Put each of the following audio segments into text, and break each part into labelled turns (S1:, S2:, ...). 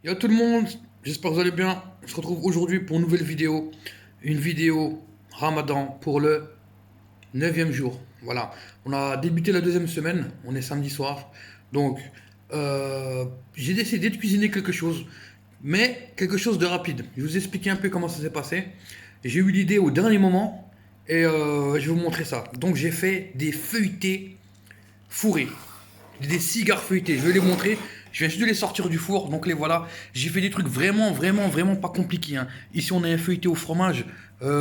S1: Yo tout le monde, j'espère que vous allez bien. On se retrouve aujourd'hui pour une nouvelle vidéo. Une vidéo Ramadan pour le neuvième jour. Voilà, on a débuté la deuxième semaine, on est samedi soir. Donc, j'ai décidé de cuisiner quelque chose, mais quelque chose de rapide. Je vais vous expliquer un peu comment ça s'est passé. J'ai eu l'idée au dernier moment et je vais vous montrer ça. Donc, j'ai fait des feuilletés fourrés. Des cigares feuilletés, je vais les montrer. Je viens juste de les sortir du four, donc les voilà. J'ai fait des trucs vraiment pas compliqués, hein. Ici, on a un feuilleté au fromage,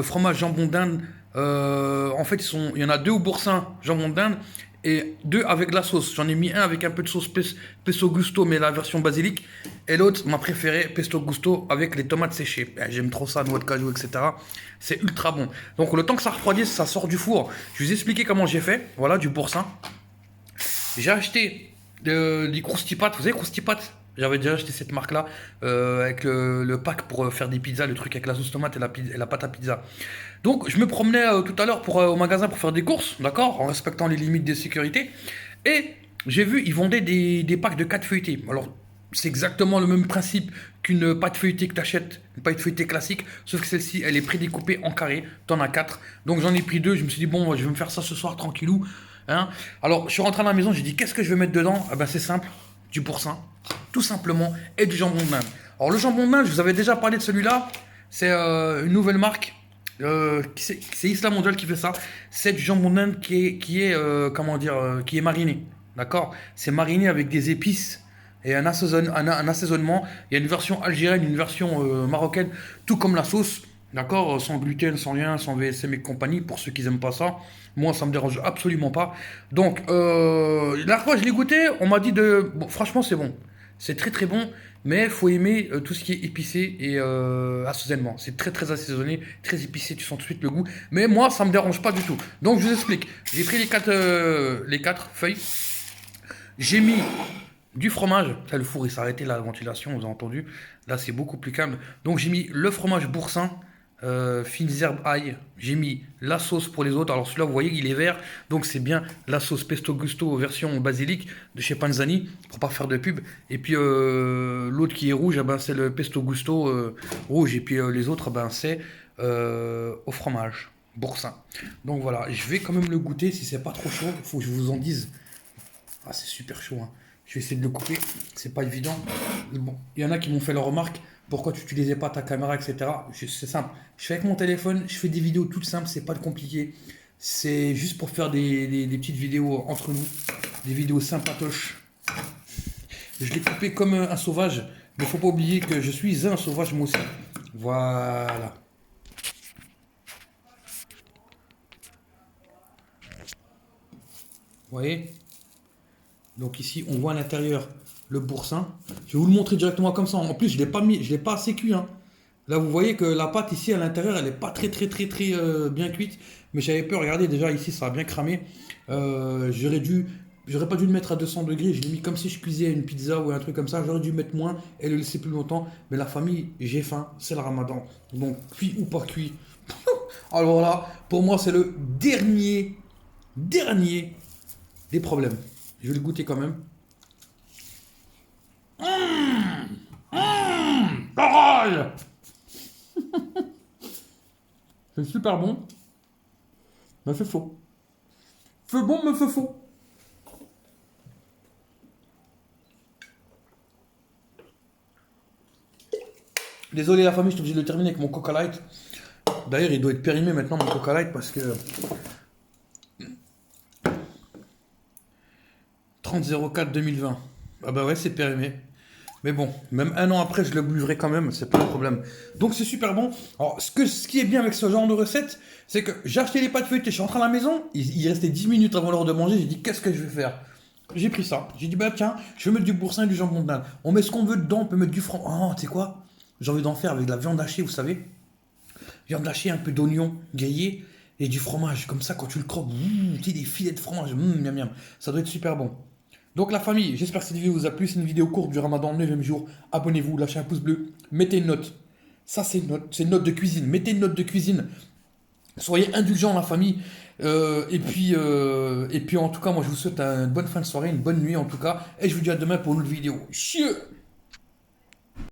S1: fromage jambon d'Inde. En fait, il y en a deux au boursin jambon d'Inde et deux avec la sauce. J'en ai mis un avec un peu de sauce pesto gusto, mais la version basilic. Et l'autre, ma préférée, pesto gusto avec les tomates séchées. J'aime trop ça, noix de cajou, etc. C'est ultra bon. Donc, le temps que ça refroidisse, ça sort du four. Je vais vous expliquer comment j'ai fait. Voilà, du boursin. J'ai acheté des Croustipat, vous savez Croustipat? J'avais déjà acheté cette marque-là avec le pack pour faire des pizzas, le truc avec la sauce tomate et la pâte à pizza. Donc je me promenais tout à l'heure au magasin pour faire des courses, d'accord, en respectant les limites de sécurité. Et j'ai vu, ils vendaient des packs de 4 feuilletés. Alors c'est exactement le même principe qu'une pâte feuilletée que tu achètes, une pâte feuilletée classique, sauf que celle-ci, elle est prédécoupée en carré. T'en as 4. Donc j'en ai pris 2. Je me suis dit, bon, je vais me faire ça ce soir tranquillou. Hein. Alors je suis rentré à la maison, j'ai dit, qu'est-ce que je vais mettre dedans? Ah ben c'est simple, du boursin, tout simplement, et du jambon de d'Inde. Alors le jambon de d'Inde, je vous avais déjà parlé de celui-là. C'est une nouvelle marque. C'est Isla Mondial qui fait ça. C'est du jambon d'Inde comment dire, qui est mariné. D'accord. C'est mariné avec des épices et un assaisonnement. Il y a une version algérienne, une version marocaine, tout comme la sauce. D'accord, sans gluten, sans rien, sans VSM et compagnie, pour ceux qui n'aiment pas ça. Moi, ça me dérange absolument pas. Donc, la dernière fois, je l'ai goûté, on m'a dit de... Bon, franchement, c'est bon. C'est très bon, mais il faut aimer tout ce qui est épicé et assaisonnement. C'est très assaisonné, très épicé, tu sens tout de suite le goût. Mais moi, ça me dérange pas du tout. Donc, je vous explique. J'ai pris les quatre feuilles. J'ai mis du fromage. Là, le four, il s'est arrêté, la ventilation, vous avez entendu. Là, c'est beaucoup plus calme. Donc, j'ai mis le fromage boursin, fines herbes ail. J'ai mis la sauce pour les autres. Alors, celui-là, vous voyez, il est vert. Donc, c'est bien la sauce pesto gusto version basilic de chez Panzani, pour pas faire de pub. Et puis, l'autre qui est rouge, eh ben, c'est le pesto gusto rouge. Et puis, les autres, eh ben, c'est au fromage boursin. Donc, voilà, je vais quand même le goûter. Si c'est pas trop chaud, il faut que je vous en dise. Ah, c'est super chaud, hein. Je vais essayer de le couper. C'est pas évident. Bon, il y en a qui m'ont fait la remarque. Pourquoi tu n'utilisais pas ta caméra, etc. C'est simple. Je fais avec mon téléphone. Je fais des vidéos toutes simples. C'est pas compliqué. C'est juste pour faire des petites vidéos entre nous. Des vidéos sympatoches. Je l'ai coupé comme un sauvage. Mais faut pas oublier que je suis un sauvage moi aussi. Voilà. Vous voyez? Donc ici, on voit à l'intérieur le boursin. Je vais vous le montrer directement comme ça. En plus, je l'ai pas assez cuit, hein. Là, vous voyez que la pâte ici à l'intérieur, elle n'est pas très bien cuite. Mais j'avais peur. Regardez, déjà ici, ça a bien cramé. J'aurais pas dû le mettre à 200 degrés. Je l'ai mis comme si je cuisais une pizza ou un truc comme ça. J'aurais dû mettre moins et le laisser plus longtemps. Mais la famille, j'ai faim. C'est le Ramadan. Donc cuit ou pas cuit. Alors là, pour moi, c'est le dernier des problèmes. Je vais le goûter quand même. Pareil. C'est super bon, mais c'est faux. C'est bon, mais c'est faux. Désolé la famille, je suis obligé de le terminer avec mon Coca Light. D'ailleurs, il doit être périmé maintenant, mon Coca Light, parce que 30-04-2020. Ah bah ouais, c'est périmé. Mais bon, même un an après, je le buvrai quand même, c'est pas un problème. Donc c'est super bon. Alors, ce qui est bien avec ce genre de recette, c'est que j'ai acheté les pâtes feuilletées, je suis rentré à la maison, il restait 10 minutes avant l'heure de manger, j'ai dit qu'est-ce que je vais faire? J'ai pris ça, j'ai dit bah tiens, je vais mettre du boursin et du jambon d'Inde. On met ce qu'on veut dedans, on peut mettre du fromage. Oh, tu sais quoi? J'ai envie d'en faire avec de la viande hachée, vous savez? Viande hachée, un peu d'oignon grillé et du fromage. Comme ça, quand tu le croques, tu sais, des filets de fromage, miam miam. Ça doit être super bon. Donc la famille, j'espère que cette vidéo vous a plu. C'est une vidéo courte du Ramadan, 9e jour. Abonnez-vous, lâchez un pouce bleu, mettez une note. Ça, c'est une note de cuisine. Mettez une note de cuisine. Soyez indulgents, la famille. Et puis, en tout cas, moi, je vous souhaite une bonne fin de soirée, une bonne nuit, en tout cas. Et je vous dis à demain pour une autre vidéo. Chieux!